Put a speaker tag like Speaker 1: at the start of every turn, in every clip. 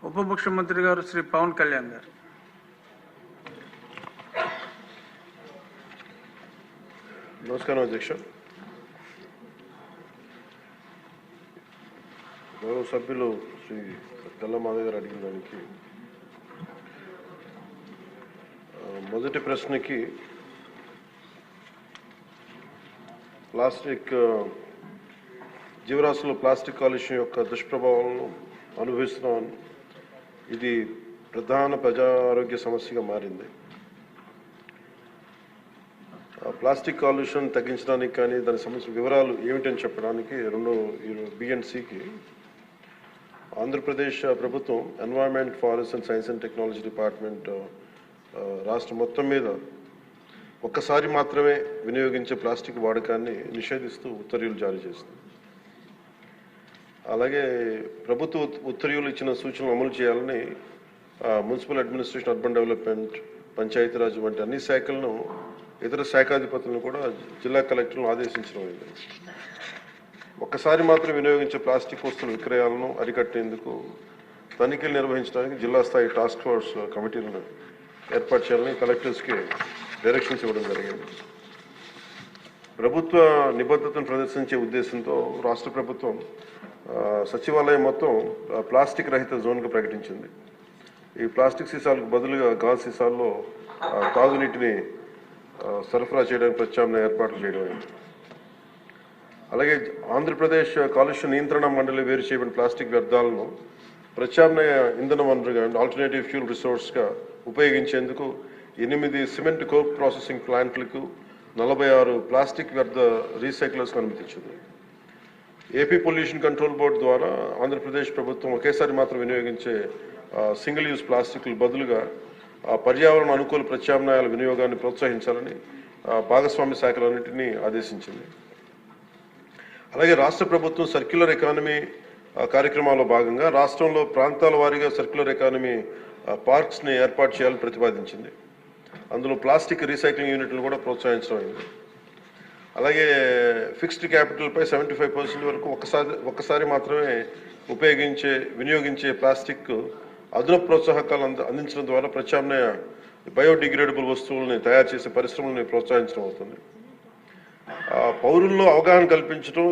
Speaker 1: ఉప ముఖ్యమంత్రి గారు శ్రీ పవన్ కళ్యాణ్ గారు.
Speaker 2: నమస్కారం అధ్యక్ష. గౌరవ సభ్యులు శ్రీ తెల్లమాధవ్ గారు అడిగిన దానికి మొదటి ప్రశ్నకి ప్లాస్టిక్ జీవరాశుల్లో ప్లాస్టిక్ కాలుష్యం యొక్క దుష్ప్రభావాలను అనుభవిస్తున్నాం. ఇది ప్రధాన ప్రజా ఆరోగ్య సమస్యగా మారింది. ప్లాస్టిక్ కాలుష్యం తగ్గించడానికి కానీ దాని సమస్య వివరాలు ఏమిటని చెప్పడానికి BNCకి ఆంధ్రప్రదేశ్ ప్రభుత్వం environment, forest and science and technology department రాష్ట్రం మొత్తం మీద ఒక్కసారి మాత్రమే వినియోగించే ప్లాస్టిక్ వాడకాన్ని నిషేధిస్తూ ఉత్తర్వులు జారీ చేస్తుంది. అలాగే ప్రభుత్వ ఉత్తర్వులు ఇచ్చిన సూచనలు అమలు చేయాలని municipal administration, urban development, Panchayati Raj వంటి అన్ని శాఖలను, ఇతర శాఖాధిపతులను కూడా జిల్లా కలెక్టర్లను ఆదేశించడం అయింది. ఒక్కసారి మాత్రం వినియోగించే ప్లాస్టిక్ వస్తువుల విక్రయాలను అరికట్టేందుకు తనిఖీలు నిర్వహించడానికి జిల్లా స్థాయి టాస్క్ ఫోర్స్ కమిటీలను ఏర్పాటు చేయాలని కలెక్టర్స్కి డైరెక్షన్స్ ఇవ్వడం జరిగింది. ప్రభుత్వ నిబద్ధతను ప్రదర్శించే ఉద్దేశంతో రాష్ట్ర ప్రభుత్వం సచివాలయం మొత్తం ప్లాస్టిక్ రహిత జోన్గా ప్రకటించింది. ఈ ప్లాస్టిక్ సీసాలకు బదులుగా గాజు సీసాల్లో తాగునీటిని సరఫరా చేయడానికి ప్రత్యామ్నాయ ఏర్పాట్లు చేయడం అయింది. అలాగే ఆంధ్రప్రదేశ్ కాలుష్య నియంత్రణ మండలి వేరు చేయబడిన ప్లాస్టిక్ వ్యర్థాలను ప్రత్యామ్నాయ ఇంధన వనరుగా, ఆల్టర్నేటివ్ ఫ్యూల్ రిసోర్స్గా ఉపయోగించేందుకు 8 సిమెంట్ కోక్ ప్రాసెసింగ్ ప్లాంట్లకు 46 ప్లాస్టిక్ వ్యర్థ రీసైక్లర్స్కు అనుమతించింది. ఏపీ పొల్యూషన్ కంట్రోల్ బోర్డు ద్వారా ఆంధ్రప్రదేశ్ ప్రభుత్వం ఒకేసారి మాత్రం వినియోగించే సింగిల్ యూజ్ ప్లాస్టిక్లు బదులుగా పర్యావరణ అనుకూల ప్రత్యామ్నాయాల వినియోగాన్ని ప్రోత్సహించాలని భాగస్వామ్య శాఖలన్నింటినీ ఆదేశించింది. అలాగే రాష్ట్ర ప్రభుత్వం సర్క్యులర్ ఎకానమీ కార్యక్రమాల్లో భాగంగా రాష్ట్రంలో ప్రాంతాల వారీగా సర్క్యులర్ ఎకానమీ పార్క్స్ని ఏర్పాటు చేయాలని ప్రతిపాదించింది. అందులో ప్లాస్టిక్ రీసైక్లింగ్ యూనిట్లు కూడా ప్రోత్సహించడం అయింది. అలాగే ఫిక్స్డ్ క్యాపిటల్పై 75% వరకు ఒక్కసారి మాత్రమే వినియోగించే ప్లాస్టిక్ అదనపు ప్రోత్సాహకాలు అందించడం ద్వారా ప్రత్యామ్నాయ బయోడిగ్రేడబుల్ వస్తువుల్ని తయారు చేసే పరిశ్రమల్ని ప్రోత్సహించడం అవుతుంది. పౌరుల్లో అవగాహన కల్పించడం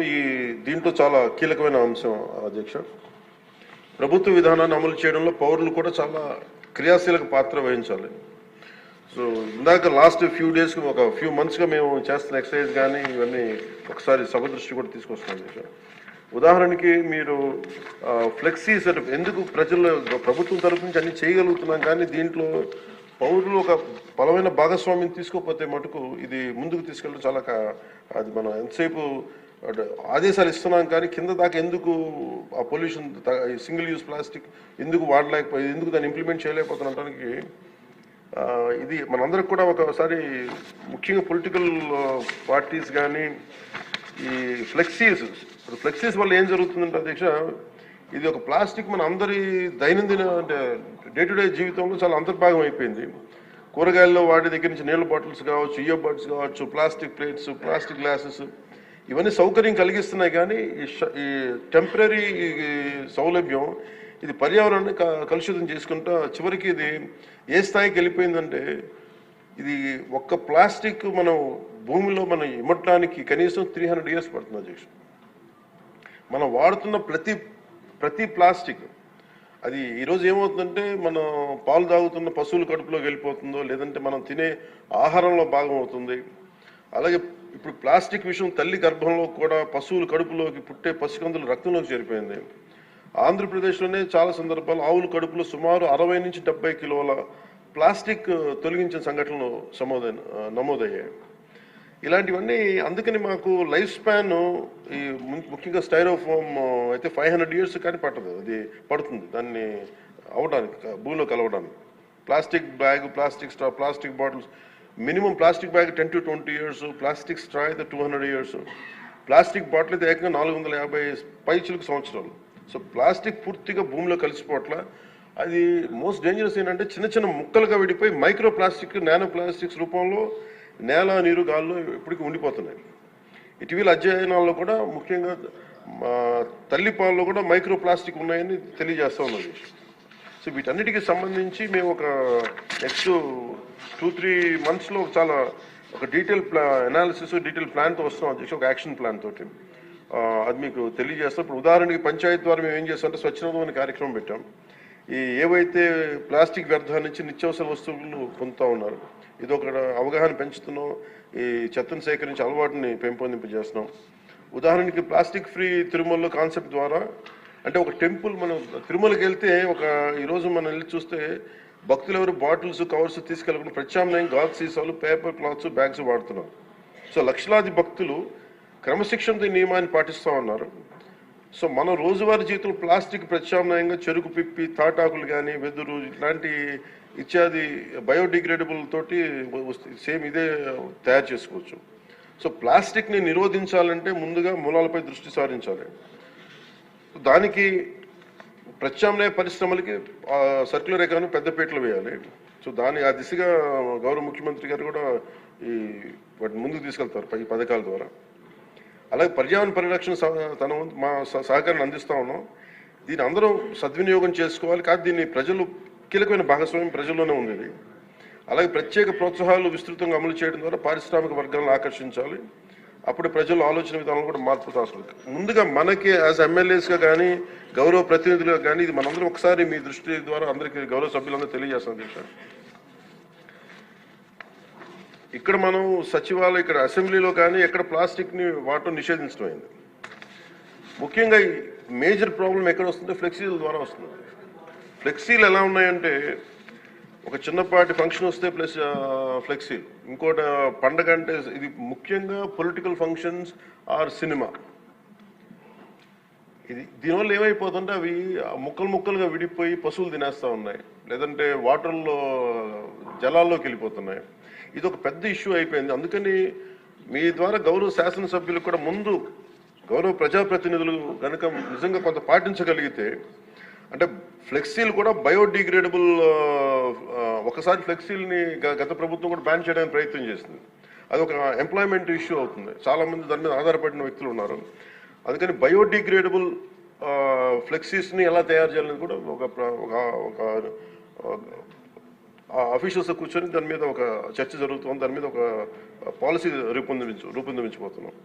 Speaker 2: దీంట్లో చాలా కీలకమైన అంశం అధ్యక్ష. ప్రభుత్వ విధానాన్ని అమలు చేయడంలో పౌరులు కూడా చాలా క్రియాశీలక పాత్ర వహించాలి. సో ఇందాక లాస్ట్ ఫ్యూ మంత్స్గా మేము చేస్తున్న ఎక్సర్సైజ్ కానీ ఇవన్నీ ఒకసారి సభ దృష్టి కూడా తీసుకొస్తున్నాం అధ్యక్ష. ఉదాహరణకి మీరు ఫ్లెక్సీస్ ఎందుకు ప్రభుత్వం తరఫు నుంచి అన్ని చేయగలుగుతున్నాం, కానీ దీంట్లో పౌరులు ఒక బలమైన భాగస్వామ్యం తీసుకోకపోతే మటుకు ఇది ముందుకు తీసుకెళ్ళడం చాలా అది మనం ఎంతసేపు ఆదేశాలు ఇస్తున్నాం కానీ కింద దాకా ఎందుకు ఆ పొల్యూషన్ సింగిల్ యూజ్ ప్లాస్టిక్ ఎందుకు వాడలేకపోయి, ఎందుకు దాన్ని ఇంప్లిమెంట్ చేయలేకపోతున్నటానికి ఇది మనందరికి కూడా ఒకసారి ముఖ్యంగా పొలిటికల్ పార్టీస్ కానీ ఈ ఫ్లెక్సీస్ వల్ల ఏం జరుగుతుందంటే అధ్యక్ష, ఇది ఒక ప్లాస్టిక్ మన అందరి దైనందిన అంటే డే టు డే జీవితంలో చాలా అంతర్భాగం అయిపోయింది. కూరగాయల్లో వాటి దగ్గర నుంచి నీళ్ళ బాటిల్స్ కావచ్చు, ఇయర్బడ్స్ కావచ్చు, ప్లాస్టిక్ ప్లేట్స్, ప్లాస్టిక్ గ్లాసెస్ ఇవన్నీ సౌకర్యం కలిగిస్తున్నాయి. కానీ ఈ టెంపరీ సౌలభ్యం ఇది పర్యావరణాన్ని కలుషితం చేసుకుంటా చివరికి ఇది ఏ స్థాయికి వెళ్ళిపోయిందంటే ఇది ఒక్క ప్లాస్టిక్ మనం భూమిలో మనం ఇమ్మటానికి కనీసం 300 years పడుతుంది అధ్యక్ష. మనం వాడుతున్న ప్రతి ప్లాస్టిక్ అది ఈరోజు ఏమవుతుందంటే మనం పాలు తాగుతున్న పశువుల కడుపులోకి వెళ్ళిపోతుందో, లేదంటే మనం తినే ఆహారంలో భాగం అవుతుంది. అలాగే ఇప్పుడు ప్లాస్టిక్ విషయం తల్లి గర్భంలో కూడా పశువుల కడుపులోకి పుట్టే పసికందుల రక్తంలోకి చేరిపోయింది. ఆంధ్రప్రదేశ్లోనే చాలా సందర్భాలు ఆవుల కడుపులో సుమారు 60 నుంచి 70 కిలోల ప్లాస్టిక్ తొలగించిన సంఘటనలు నమోదయ్యాయి. ఇలాంటివన్నీ అందుకని మాకు లైఫ్ స్పాన్ ఈ ముఖ్యంగా స్టైరోఫోమ్ అయితే 500 years కానీ పట్టదు, అది పడుతుంది దాన్ని అవడానికి భూమిలో కలవడానికి. Plastic bag, plastic straw, plastic bottles minimum plastic bag 10 to 20 years, plastic straw అయితే 200 years, ప్లాస్టిక్ బాటిల్ అయితే ఏకంగా 450 పైచిలకు సంవత్సరాలు. సో ప్లాస్టిక్ పూర్తిగా భూమిలో కలిసిపోవట్ల. అది మోస్ట్ డేంజరస్ ఏంటంటే చిన్న చిన్న ముక్కలుగా విడిపోయి మైక్రో ప్లాస్టిక్, నానో ప్లాస్టిక్స్ రూపంలో నేల, నీరు, గాల్లో ఇప్పటికీ ఉండిపోతున్నాయి. ఇటీవల అధ్యయనాల్లో కూడా ముఖ్యంగా తల్లిపాలలో కూడా మైక్రో ప్లాస్టిక్ ఉన్నాయని తెలియజేస్తూ ఉన్నది. సో వీటన్నిటికీ సంబంధించి మేము ఒక నెక్స్ట్ 2-3 monthsలో చాలా ఒక డీటెయిల్ అనాలిసిస్ డీటెయిల్ ప్లాన్తో వస్తున్నాం అధ్యక్ష, ఒక యాక్షన్ ప్లాన్ తోటి. అది మీకు తెలియజేస్తాం. ఇప్పుడు ఉదాహరణకి పంచాయతీ ద్వారా మేము ఏం చేస్తామంటే స్వచ్ఛందం అనే కార్యక్రమం పెట్టాం. ఈ ఏవైతే ప్లాస్టిక్ వ్యర్థాల నుంచి నిత్యావసర వస్తువులు పొందుతూ ఉన్నారు, ఇది ఒక అవగాహన పెంచుతున్నాం. ఈ చెత్తను సేకరించి అలవాటుని పెంపొందింపజేస్తున్నాం. ఉదాహరణకి ప్లాస్టిక్ ఫ్రీ తిరుమలలో కాన్సెప్ట్ ద్వారా, అంటే ఒక టెంపుల్, మనం తిరుమలకి వెళ్తే ఈరోజు మనం వెళ్ళి చూస్తే భక్తులు ఎవరు బాటిల్స్ కవర్స్ తీసుకెళ్ళకుండా ప్రత్యామ్నాయం గాజు సీసాలు, పేపర్ క్లాత్స్, బ్యాగ్స్ వాడుతున్నారు. సో లక్షలాది భక్తులు క్రమశిక్షణతో నియమాన్ని పాటిస్తూ ఉన్నారు. సో మన రోజువారీ జీవితంలో ప్లాస్టిక్ ప్రత్యామ్నాయంగా చెరుకు పిప్పి, తాటాకులు కానీ, వెదురు ఇట్లాంటి ఇత్యాది బయోడిగ్రేడబుల్ తోటి సేమ్ ఇదే తయారు చేసుకోవచ్చు. సో ప్లాస్టిక్ని నిరోధించాలంటే ముందుగా మూలాలపై దృష్టి సారించాలి. దానికి ప్రత్యామ్నాయ పరిశ్రమలకి సర్క్యులర్ ఎకానమీ పెద్దపీటలు వేయాలి. సో ఆ దిశగా గౌరవ ముఖ్యమంత్రి గారు కూడా వాటిని ముందుకు తీసుకెళ్తారు ఈ పథకాల ద్వారా. అలాగే పర్యావరణ పరిరక్షణ మా సహకారాన్ని అందిస్తూ ఉన్నాం. దీన్ని అందరూ సద్వినియోగం చేసుకోవాలి. కానీ దీన్ని ప్రజలు కీలకమైన భాగస్వామ్యం ప్రజల్లోనే ఉంది ఇది. అలాగే ప్రత్యేక ప్రోత్సాహాలు విస్తృతంగా అమలు చేయడం ద్వారా పారిశ్రామిక వర్గాలను ఆకర్షించాలి. అప్పుడు ప్రజల ఆలోచన విధానం కూడా మార్పు రాస్తుంది. ముందుగా మనకి యాజ్ ఎమ్మెల్యేస్గా కానీ, గౌరవ ప్రతినిధులుగా కానీ, ఇది మనందరం ఒకసారి మీ దృష్టి ద్వారా అందరికీ గౌరవ సభ్యులందరూ తెలియజేస్తాం దీక్ష. ఇక్కడ మనం సచివాలయం, ఇక్కడ అసెంబ్లీలో కానీ ఎక్కడ ప్లాస్టిక్ని వాడటం నిషేధించడం అయింది. ముఖ్యంగా ఈ మేజర్ ప్రాబ్లం ఎక్కడ వస్తుందో ఫ్లెక్సీల ద్వారా వస్తుంది. ఫ్లెక్సీలు ఎలా ఉన్నాయంటే, ఒక చిన్నపాటి ఫంక్షన్ వస్తే ప్లస్ ఫ్లెక్సీలు, ఇంకోటి పండగ అంటే, ఇది ముఖ్యంగా పొలిటికల్ ఫంక్షన్స్ ఆర్ సినిమా. దీనివల్ల ఏమైపోతుంటే అవి ముక్కలుగా విడిపోయి పశువులు తినేస్తూ ఉన్నాయి, లేదంటే వాటర్లో జలాల్లోకి వెళ్ళిపోతున్నాయి. ఇది ఒక పెద్ద ఇష్యూ అయిపోయింది. అందుకని మీ ద్వారా గౌరవ శాసనసభ్యులకు కూడా ముందు గౌరవ ప్రజాప్రతినిధులు కనుక నిజంగా కొంత పాటించగలిగితే, అంటే ఫ్లెక్సీలు కూడా బయోడిగ్రేడబుల్, ఒకసారి ఫ్లెక్సీల్ని గత ప్రభుత్వం కూడా బ్యాన్ చేయడానికి ప్రయత్నం చేసింది. అది ఒక ఎంప్లాయ్మెంట్ ఇష్యూ అవుతుంది. చాలామంది దాని మీద ఆధారపడిన వ్యక్తులు ఉన్నారు. అందుకని బయోడిగ్రేడబుల్ ఫ్లెక్సీస్ని ఎలా తయారు చేయాలని కూడా ఒక అఫీషియల్స్ కూర్చొని దాని మీద ఒక చర్చ జరుగుతుంది. దాని మీద ఒక పాలసీ రూపొందించబోతున్నాం.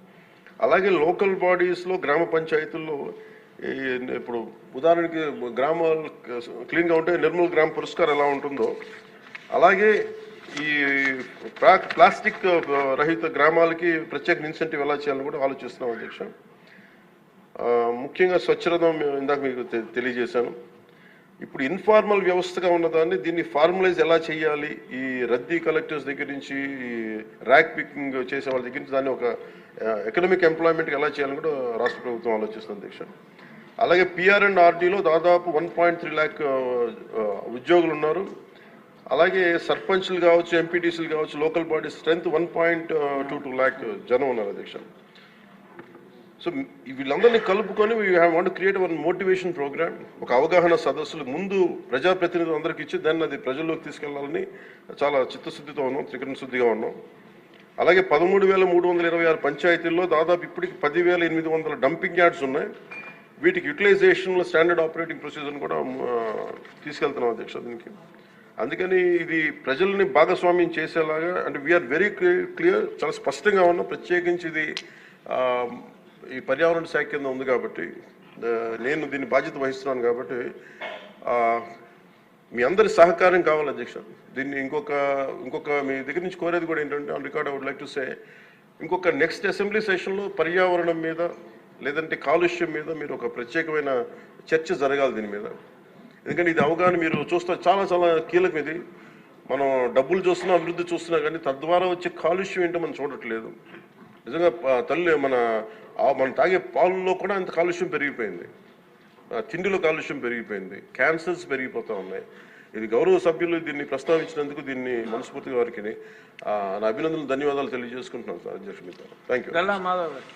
Speaker 2: అలాగే లోకల్ బాడీస్లో, గ్రామ పంచాయతీల్లో ఇప్పుడు ఉదాహరణకి గ్రామాలు క్లీన్గా ఉంటే నిర్మల్ గ్రామ పురస్కారం ఎలా ఉంటుందో, అలాగే ఈ ప్లాస్టిక్ రహిత గ్రామాలకి ప్రత్యేక ఇన్సెంటివ్ ఎలా చేయాలని కూడా ఆలోచిస్తున్నాం అధ్యక్ష. ముఖ్యంగా స్వచ్ఛరథం ఇందాక మీకు తెలియజేశాను. ఇప్పుడు ఇన్ఫార్మల్ వ్యవస్థగా ఉన్నదాన్ని దీన్ని ఫార్మలైజ్ ఎలా చేయాలి, ఈ రద్దీ కలెక్టర్స్ దగ్గర నుంచి, ఈ ర్యాక్ పికింగ్ చేసే వాళ్ళ దగ్గర నుంచి దాన్ని ఒక ఎకనామిక్ ఎంప్లాయ్మెంట్కి ఎలా చేయాలని కూడా రాష్ట్ర ప్రభుత్వం ఆలోచిస్తుంది అధ్యక్ష. అలాగే PR&RDలో దాదాపు 1.3 lakh ఉద్యోగులు ఉన్నారు. అలాగే సర్పంచ్లు కావచ్చు, ఎంపీటీసీలు కావచ్చు, లోకల్ బాడీ స్ట్రెంత్ 1.22 lakh జనం ఉన్నారు అధ్యక్ష. సో వీళ్ళందరినీ కలుపుకొని we want to create one motivation programme, ఒక అవగాహన సదస్సులు ముందు ప్రజాప్రతినిధులు అందరికీ ఇచ్చి దాన్ని అది ప్రజల్లోకి తీసుకెళ్లాలని చాలా చిత్తశుద్ధితో ఉన్నాం, త్రికరణ శుద్ధిగా ఉన్నాం. అలాగే 13,326 పంచాయతీల్లో దాదాపు ఇప్పటికి 10,800 డంపింగ్ యార్డ్స్ ఉన్నాయి. వీటికి యూటిలైజేషన్లో స్టాండర్డ్ ఆపరేటింగ్ ప్రొసీజర్ని కూడా తీసుకెళ్తున్నాం అధ్యక్ష దీనికి. అందుకని ఇది ప్రజల్ని భాగస్వామ్యం చేసేలాగా, అంటే వీఆర్ వెరీ క్లియర్, చాలా స్పష్టంగా ఉన్నాం. ప్రత్యేకించి ఇది ఈ పర్యావరణ శాఖ కింద ఉంది కాబట్టి, నేను దీన్ని బాధ్యత వహిస్తున్నాను కాబట్టి మీ అందరి సహకారం కావాలి అధ్యక్ష. దీన్ని ఇంకొక మీ దగ్గర నుంచి కోరేది కూడా ఏంటంటే, on record I would like to say, ఇంకొక నెక్స్ట్ అసెంబ్లీ సెషన్లో పర్యావరణం మీద లేదంటే కాలుష్యం మీద మీరు ఒక ప్రత్యేకమైన చర్చ జరగాలి దీని మీద. ఎందుకంటే ఇది అవగాహన మీరు చూస్తే చాలా చాలా కీలకం. ఇది మనం డబ్బులు చూస్తున్నా, అభివృద్ధి చూస్తున్నా, కానీ తద్వారా వచ్చే కాలుష్యం ఏంటో మనం చూడట్లేదు. నిజంగా తల్లి మనం తాగే పాలలో కూడా అంత కాలుష్యం పెరిగిపోయింది, తిండిలో కాలుష్యం పెరిగిపోయింది, క్యాన్సర్స్ పెరిగిపోతూ ఉన్నాయి. ఇది గౌరవ సభ్యులు దీన్ని ప్రస్తావించినందుకు దీన్ని మనస్ఫూర్తిగా వారికి నా అభినందనలు, ధన్యవాదాలు తెలియజేసుకుంటున్నాను సార్ అధ్యక్షులు మీతో. Thank you.
Speaker 1: గల్లా మాధవ్ గారు.